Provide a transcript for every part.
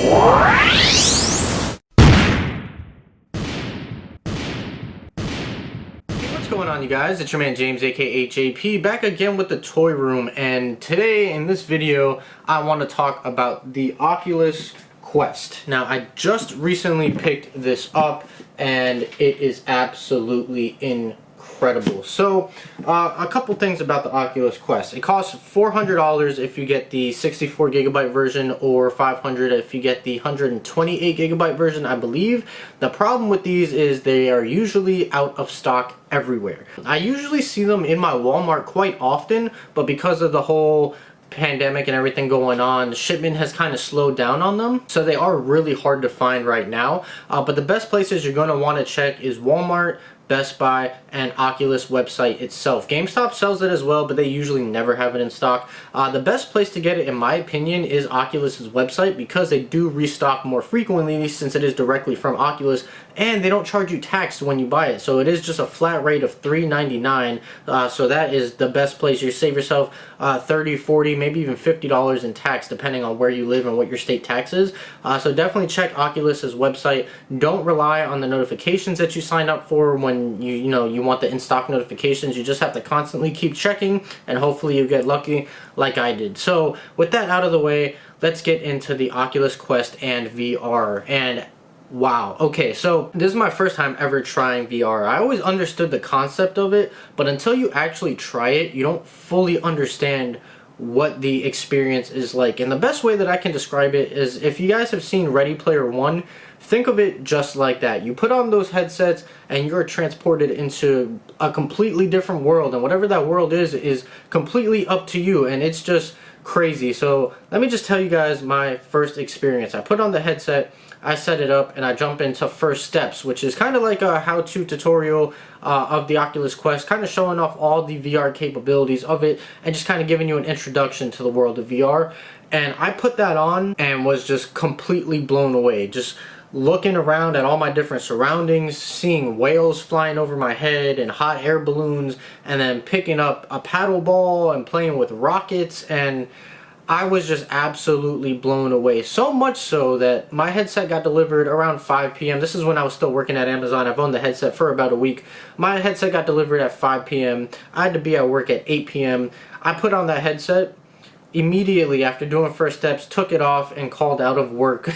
What's going on, you guys? It's your man James, aka JP, back again with the toy room, and today in this video I want to talk about the Oculus Quest. Now, I just recently picked this up and it is absolutely incredible. So a couple things about the Oculus Quest. It costs $400 if you get the 64 gigabyte version, or $500 if you get the 128 gigabyte version, I believe. The problem with these is they are usually out of stock everywhere. I usually see them in my Walmart quite often, but because of the whole pandemic and everything going on, shipment has kind of slowed down on them, so they are really hard to find right now. But the best places you're going to want to check is Walmart, Best Buy, and Oculus website itself. GameStop sells it as well, but they usually never have it in stock. The best place to get it, in my opinion, is Oculus's website, because they do restock more frequently since it is directly from Oculus, and they don't charge you tax when you buy it. So it is just a flat rate of $3.99. So that is the best place. You save yourself $30, $40, maybe even $50 in tax, depending on where you live and what your state tax is. So definitely check Oculus's website. Don't rely on the notifications that you sign up for when you want the in-stock notifications. You just have to constantly keep checking, and hopefully you get lucky like I did. So with that out of the way, let's get into the Oculus Quest and VR. And wow, okay, so this is my first time ever trying VR. I always understood the concept of it, but until you actually try it, you don't fully understand what the experience is like. And the best way that I can describe it is, if you guys have seen Ready Player One, think of it just like that. You put on those headsets and you're transported into a completely different world, and whatever that world is completely up to you, and it's just crazy. So let me just tell you guys my first experience. I put on the headset, I set it up, and I jump into First Steps, which is kind of like a how-to tutorial of the Oculus Quest, kind of showing off all the VR capabilities of it and just kind of giving you an introduction to the world of VR. And I put that on and was just completely blown away, just looking around at all my different surroundings, seeing whales flying over my head and hot air balloons, and then picking up a paddle ball and playing with rockets, and I was just absolutely blown away. So much so that my headset got delivered around 5 p.m. This is when I was still working at Amazon. I've owned the headset for about a week. My headset got delivered at 5 p.m. I had to be at work at 8 p.m. I put on that headset immediately after doing First Steps, took it off, and called out of work.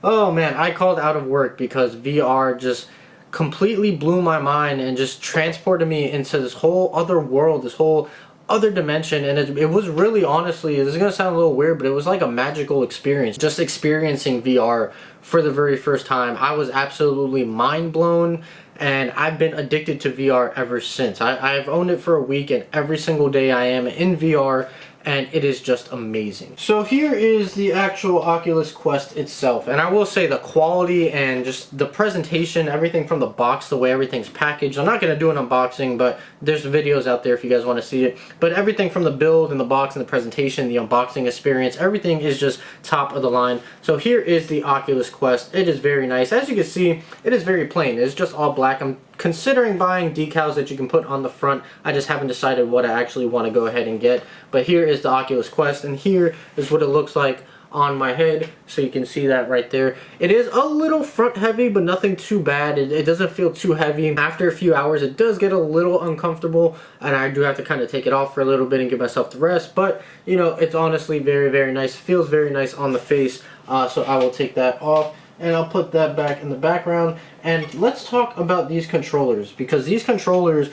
Oh man, I called out of work because VR just completely blew my mind and just transported me into this whole other world, this whole other dimension. And it was really, honestly, this is going to sound a little weird, but it was like a magical experience. Just experiencing VR for the very first time, I was absolutely mind blown, and I've been addicted to VR ever since. I've owned it for a week, and every single day I am in VR, and it is just amazing. So here is the actual Oculus Quest itself, and I will say the quality and just the presentation, everything from the box, the way everything's packaged. I'm not going to do an unboxing, but there's videos out there if you guys want to see it. But everything from the build and the box and the presentation, the unboxing experience, everything is just top of the line. So here is the Oculus Quest. It is very nice. As you can see, it is very plain. It's just all black. I'm considering buying decals that you can put on the front. I just haven't decided what I actually want to go ahead and get. But here is the Oculus Quest, and here is what it looks like on my head. So you can see that right there. It is a little front heavy, but nothing too bad. It doesn't feel too heavy. After a few hours, it does get a little uncomfortable, and I do have to kind of take it off for a little bit and give myself the rest. But, you know, it's honestly very, very nice. Feels very nice on the face. So I will take that off, and I'll put that back in the background. And let's talk about these controllers, because these controllers,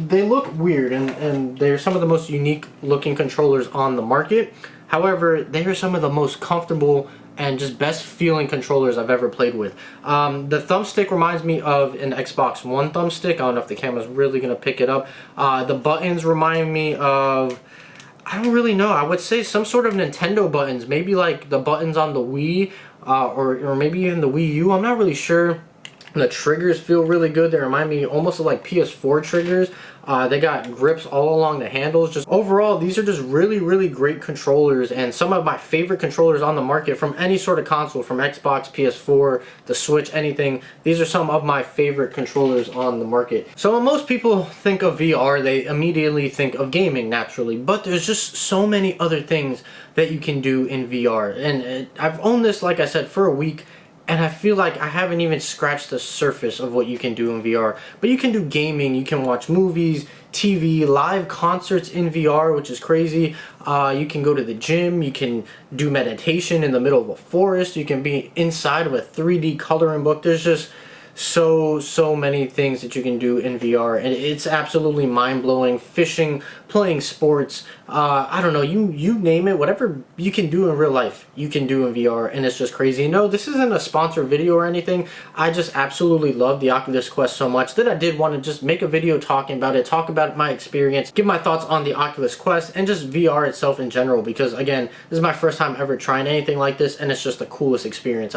they look weird, and they're some of the most unique looking controllers on the market. However, they are some of the most comfortable and just best feeling controllers I've ever played with. The thumbstick reminds me of an Xbox One thumbstick. I don't know if the camera's really going to pick it up. The buttons remind me of, I don't really know, I would say some sort of Nintendo buttons, maybe like the buttons on the Wii, or maybe even the Wii U, I'm not really sure. The triggers feel really good. They remind me almost of like PS4 triggers. They got grips all along the handles. Just overall, these are just really great controllers, and some of my favorite controllers on the market from any sort of console, from Xbox, PS4, the Switch, anything. These are some of my favorite controllers on the market. So when most people think of VR, they immediately think of gaming naturally, but there's just so many other things that you can do in VR. And I've owned this, like I said, for a week, and I feel like I haven't even scratched the surface of what you can do in VR. But you can do gaming, you can watch movies, TV, live concerts in VR, which is crazy. You can go to the gym, you can do meditation in the middle of a forest, you can be inside of a 3D coloring book. There's just so many things that you can do in VR, and it's absolutely mind-blowing. Fishing, playing sports, I don't know, you name it, whatever you can do in real life, you can do in VR, and it's just crazy. No, this isn't a sponsored video or anything. I just absolutely love the Oculus Quest so much that I did want to just make a video talking about it, talk about my experience, give my thoughts on the Oculus Quest, and just VR itself in general, because again, this is my first time ever trying anything like this, and it's just the coolest experience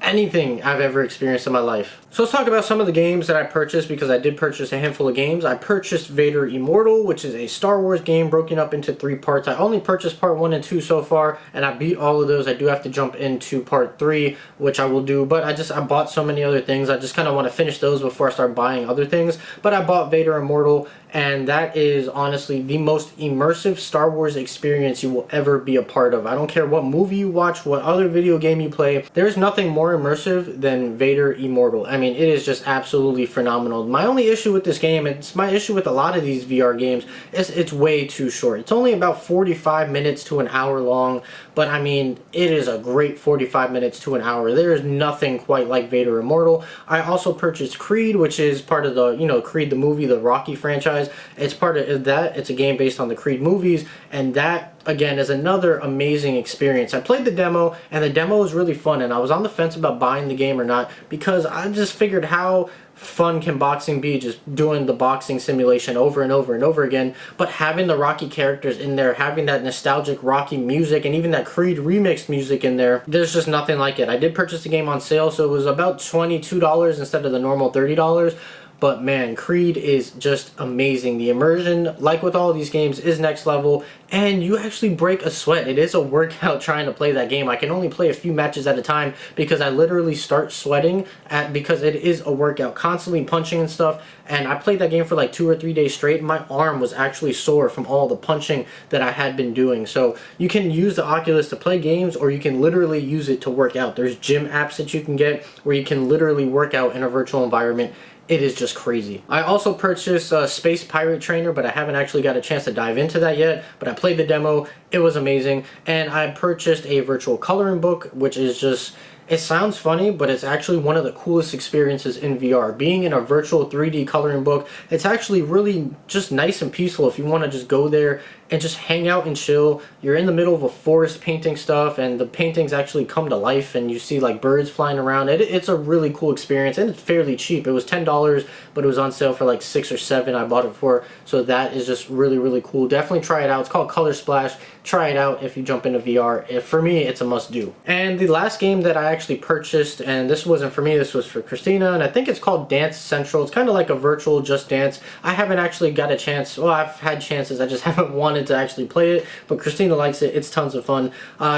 anything I've ever experienced in my life. So let's talk about some of the games that I purchased, because I did purchase a handful of games. I purchased Vader Immortal, which is a Star Wars game broken up into 3 parts. I only purchased part 1 and 2 so far, and I beat all of those. I do have to jump into part 3, which I will do, but I bought so many other things. I just kind of want to finish those before I start buying other things. But I bought Vader Immortal, and that is honestly the most immersive Star Wars experience you will ever be a part of. I don't care what movie you watch, what other video game you play, there's nothing more immersive than Vader Immortal. I mean, it is just absolutely phenomenal. My only issue with this game, it's my issue with a lot of these VR games, is it's way too short. It's only about 45 minutes to an hour long, but I mean, it is a great 45 minutes to an hour. There is nothing quite like Vader Immortal. I also purchased Creed, which is part of the, you know, Creed the movie, the Rocky franchise. It's part of that. It's a game based on the Creed movies, and that again is another amazing experience. I played the demo, and the demo was really fun, and I was on the fence about buying the game or not, because I just figured, how fun can boxing be, just doing the boxing simulation over and over and over again, but having the Rocky characters in there, having that nostalgic Rocky music, and even that Creed remixed music in there, there's just nothing like it. I did purchase the game on sale, so it was about $22 instead of the normal $30. But man, Creed is just amazing. The immersion, like with all of these games, is next level, and you actually break a sweat. It is a workout trying to play that game. I can only play a few matches at a time because I literally start sweating because it is a workout, constantly punching and stuff. And I played that game for like 2 or 3 days straight, and my arm was actually sore from all the punching that I had been doing. So you can use the Oculus to play games, or you can literally use it to work out. There's gym apps that you can get where you can literally work out in a virtual environment. It is just crazy. I also purchased Space Pirate Trainer, but I haven't actually got a chance to dive into that yet. But I played the demo. It was amazing. And I purchased a virtual coloring book, which is just... it sounds funny, but it's actually one of the coolest experiences in VR. Being in a virtual 3D coloring book, it's actually really just nice and peaceful if you want to just go there and just hang out and chill. You're in the middle of a forest painting stuff, and the paintings actually come to life, and you see like birds flying around. It's a really cool experience, and it's fairly cheap. It was $10, but it was on sale for like $6 or $7 I bought it for, so that is just really cool. Definitely try it out. It's called Color Splash. Try it out if you jump into VR. For me, it's a must-do. And the last game that I actually purchased, and this wasn't for me, this was for Christina, and I think it's called Dance Central. It's kind of like a virtual Just Dance. I haven't actually got a chance, well, I've had chances, I just haven't wanted to actually play it, but Christina likes it. It's tons of fun.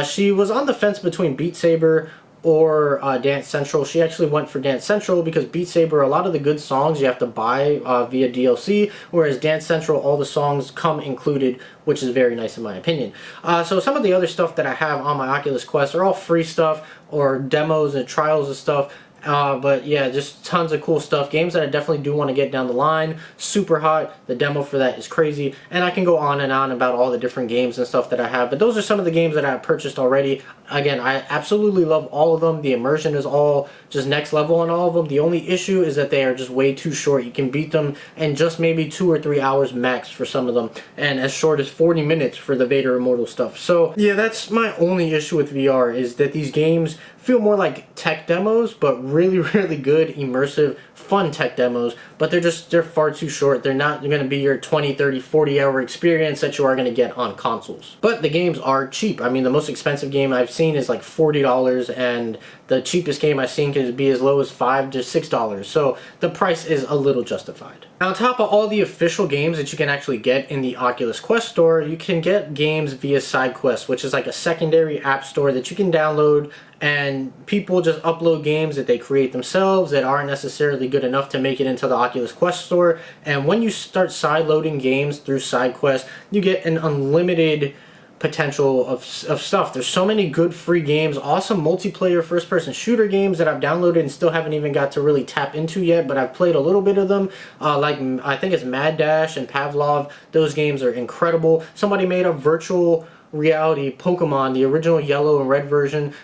She was on the fence between Beat Saber or Dance Central. She actually went for Dance Central because Beat Saber, a lot of the good songs you have to buy via DLC, whereas Dance Central, all the songs come included, which is very nice in my opinion. So some of the other stuff that I have on my Oculus Quest are all free stuff or demos and trials and stuff. But yeah, just tons of cool stuff. Games that I definitely do want to get down the line. Super Hot, the demo for that is crazy. And I can go on and on about all the different games and stuff that I have. But those are some of the games that I have purchased already. Again, I absolutely love all of them. The immersion is all just next level on all of them. The only issue is that they are just way too short. You can beat them in just maybe 2 or 3 hours max for some of them. And as short as 40 minutes for the Vader Immortal stuff. So yeah, that's my only issue with VR, is that these games feel more like tech demos, but really, really good, immersive, fun tech demos, but they're far too short. They're not going to be your 20, 30, 40-hour experience that you are going to get on consoles. But the games are cheap. I mean, the most expensive game I've seen is like $40, and the cheapest game I've seen can be as low as $5 to $6. So the price is a little justified. Now, on top of all the official games that you can actually get in the Oculus Quest store, you can get games via SideQuest, which is like a secondary app store that you can download, and people just upload games that they create themselves that aren't necessarily good enough to make it into the Oculus Quest store. And when you start side-loading games through SideQuest, you get an unlimited potential of stuff. There's so many good free games, awesome multiplayer first-person shooter games that I've downloaded and still haven't even got to really tap into yet, but I've played a little bit of them. Like, I think it's Mad Dash and Pavlov. Those games are incredible. Somebody made a virtual reality Pokemon, the original yellow and red version,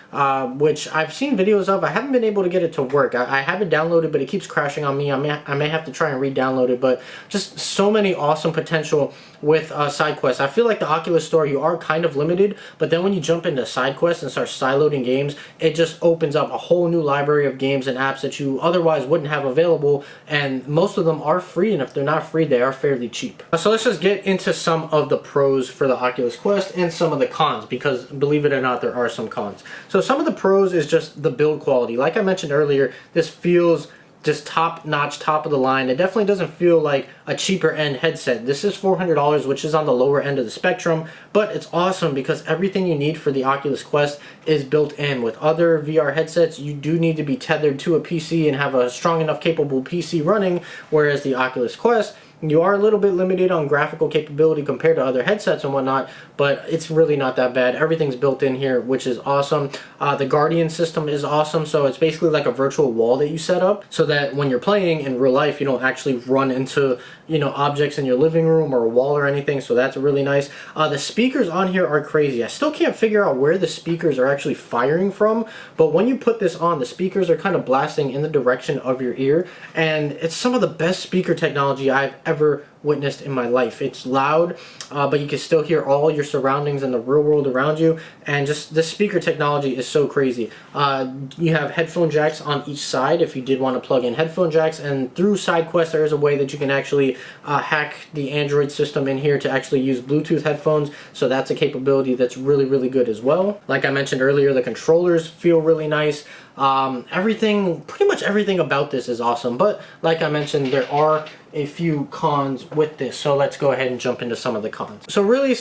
which I've seen videos of. I haven't been able to get it to work. I have it downloaded, but it keeps crashing on me. I may have to try and re-download it, but just so many awesome potential with SideQuest. I feel like the Oculus Store, you are kind of limited, but then when you jump into SideQuest and start sideloading games, it just opens up a whole new library of games and apps that you otherwise wouldn't have available, and most of them are free, and if they're not free, they are fairly cheap. So let's just get into some of the pros for the Oculus Quest and some of the cons, because believe it or not, there are some cons. So some of the pros is just the build quality. Like I mentioned earlier, this feels just top-notch, top of the line. It definitely doesn't feel like a cheaper end headset. This is $400, which is on the lower end of the spectrum, but it's awesome because everything you need for the Oculus Quest is built in. With other VR headsets, you do need to be tethered to a PC and have a strong enough capable PC running, whereas the Oculus Quest, you are a little bit limited on graphical capability compared to other headsets and whatnot, but it's really not that bad. Everything's built in here, which is awesome. The Guardian system is awesome, so it's basically like a virtual wall that you set up so that when you're playing in real life, you don't actually run into, you know, objects in your living room or a wall or anything, so that's really nice. The speakers on here are crazy. I still can't figure out where the speakers are actually firing from, but when you put this on, the speakers are kind of blasting in the direction of your ear, and it's some of the best speaker technology I've ever witnessed in my life. It's loud, but you can still hear all your surroundings and the real world around you, and just the speaker technology is so crazy. You have headphone jacks on each side if you did want to plug in headphone jacks, and through SideQuest there is a way that you can actually hack the Android system in here to actually use Bluetooth headphones, so that's a capability that's really, really good as well. Like I mentioned earlier, the controllers feel really nice. Pretty much everything about this is awesome, but like I mentioned, there are a few cons with this, so let's go ahead and jump into some of the cons. So really,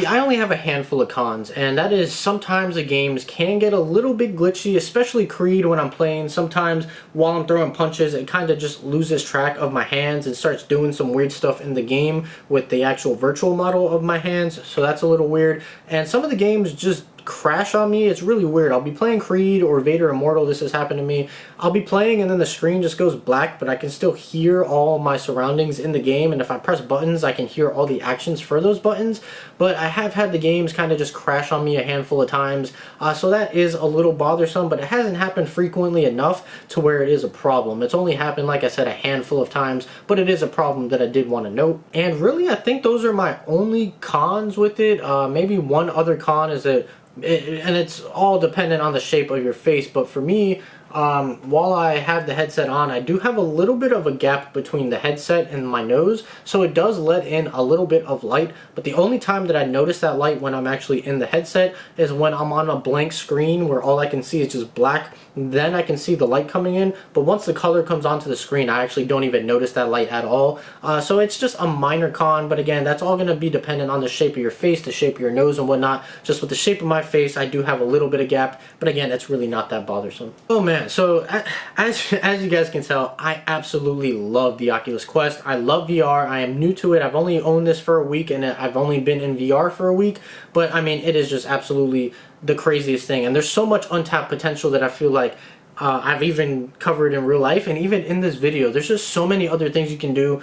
I only have a handful of cons, and that is sometimes the games can get a little bit glitchy, especially Creed when I'm playing. Sometimes while I'm throwing punches, it kind of just loses track of my hands and starts doing some weird stuff in the game with the actual virtual model of my hands, so that's a little weird. And some of the games just crash on me. It's really weird. I'll be playing Creed or Vader Immortal. This has happened to me. I'll be playing and then the screen just goes black, but I can still hear all my surroundings in the game, and if I press buttons I can hear all the actions for those buttons. But I have had the games kind of just crash on me a handful of times, so that is a little bothersome, but it hasn't happened frequently enough to where it is a problem. It's only happened, like I said, a handful of times, but it is a problem that I did want to note. And really, I think those are my only cons with it. Maybe one other con is that and it's all dependent on the shape of your face, but for me, while I have the headset on, I do have a little bit of a gap between the headset and my nose, so it does let in a little bit of light, but the only time that I notice that light when I'm actually in the headset is when I'm on a blank screen where all I can see is just black. Then I can see the light coming in, but once the color comes onto the screen, I actually don't even notice that light at all. So it's just a minor con, but again, that's all going to be dependent on the shape of your face, the shape of your nose and whatnot. Just with the shape of my face, I do have a little bit of gap, but again, it's really not that bothersome. Oh man, so as you guys can tell, I absolutely love the Oculus Quest. I love VR. I am new to it. I've only owned this for a week, and I've only been in VR for a week, but I mean, it is just absolutely the craziest thing, and there's so much untapped potential that I feel like I've even covered in real life, and even in this video there's just so many other things you can do.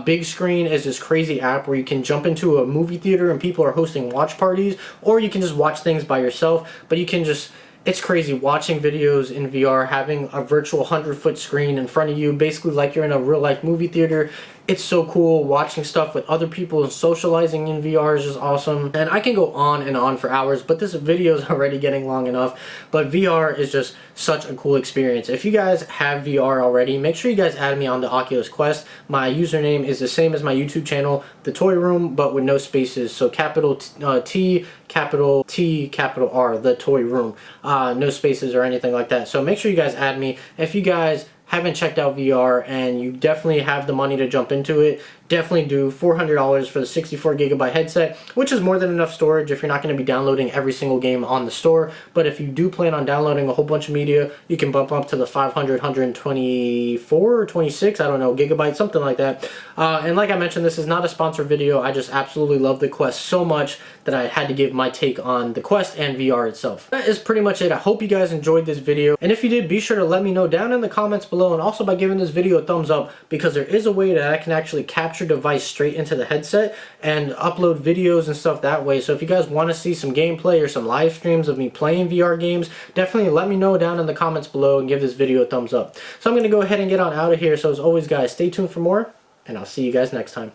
Big Screen is this crazy app where you can jump into a movie theater and people are hosting watch parties, or you can just watch things by yourself, but you can just, it's crazy watching videos in VR, having a virtual 100-foot screen in front of you, basically like you're in a real-life movie theater. It's so cool. Watching stuff with other people and socializing in VR is just awesome. And I can go on and on for hours, but this video is already getting long enough. But VR is just such a cool experience. If you guys have VR already, make sure you guys add me on the Oculus Quest. My username is the same as my YouTube channel, The Toy Room, but with no spaces. So capital T, capital T, capital R, The Toy Room. No spaces or anything like that. So make sure you guys add me. If you guys haven't checked out VR and you definitely have the money to jump into it, definitely do. $400 for the 64GB headset, which is more than enough storage if you're not going to be downloading every single game on the store. But if you do plan on downloading a whole bunch of media, you can bump up to the 500, 124 or 26, I don't know, gigabytes, something like that. And like I mentioned, this is not a sponsored video. I just absolutely love the Quest so much that I had to give my take on the Quest and VR itself. That is pretty much it. I hope you guys enjoyed this video. And if you did, be sure to let me know down in the comments below, and also by giving this video a thumbs up, because there is a way that I can actually capture device straight into the headset and upload videos and stuff that way. So if you guys want to see some gameplay or some live streams of me playing VR games, definitely let me know down in the comments below and give this video a thumbs up. So I'm going to go ahead and get on out of here. So as always, guys, stay tuned for more, and I'll see you guys next time.